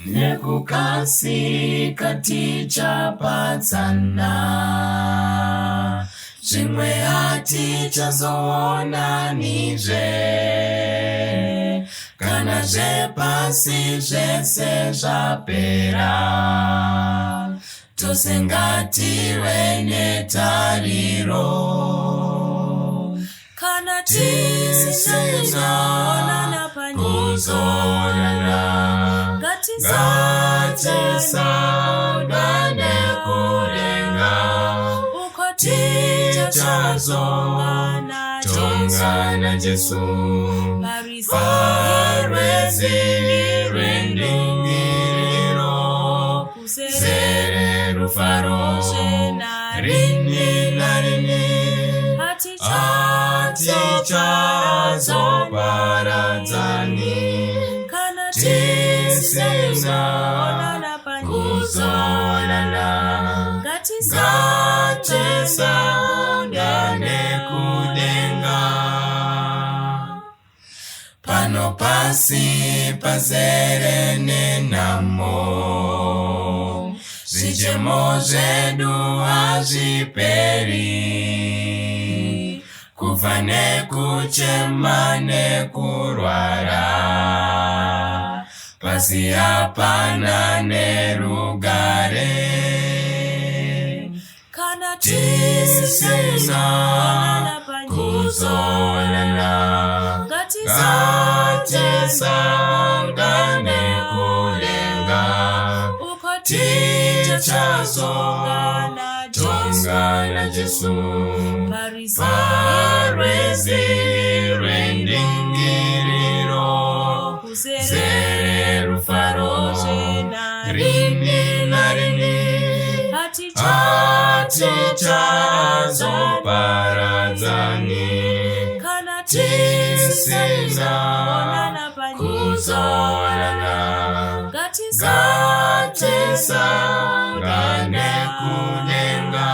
nekukasi katichapatsana, zvimwe hatichazoonanizve, kana zvepasi zvese zvapera, tose ngative netariro. Kana tisingaonana kuzonana, ngatisangane kudenga, uko tichazongana Jesu parwezi rwendingiriro, zere rufaro rini narini, hatichazoparadzani, tisingaonana kuzonana, ngatisangane kudenga. Pano pasi pazere nenamo, zvichemo zvedu hazviperi, kufa nekuchema nekurwara, pasi hapana nerugare. kana Tisingaonana kuzonana, ngatisangane kudenga, uko tichazongana Jesu parwezi rwendingiriro, zere rufaro rini narini, hatichazoparadzani, kana tisingaonana kuzonana, ngatisangane kudenga.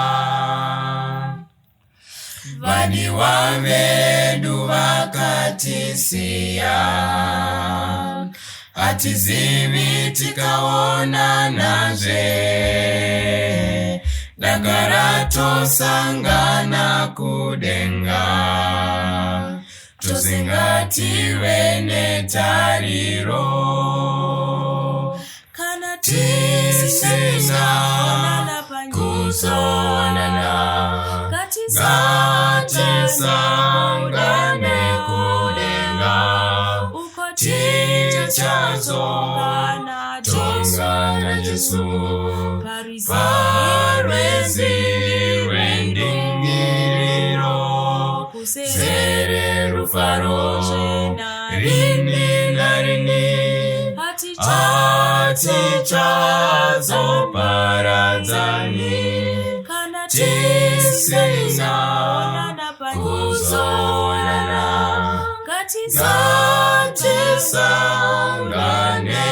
Vadiwa vedu vakatisiya, hatizivi tikaonanazve, dagara tosangana kudenga, tose ngative netariro. kana Tisingaonana kuzonana, ngatisangane kudenga, uko tichazongana Jesu parwezi rwendingiriro, zere rufaro rini narini, hatichazoparadzani, kana tisingaonana kuzonana, ngatisangane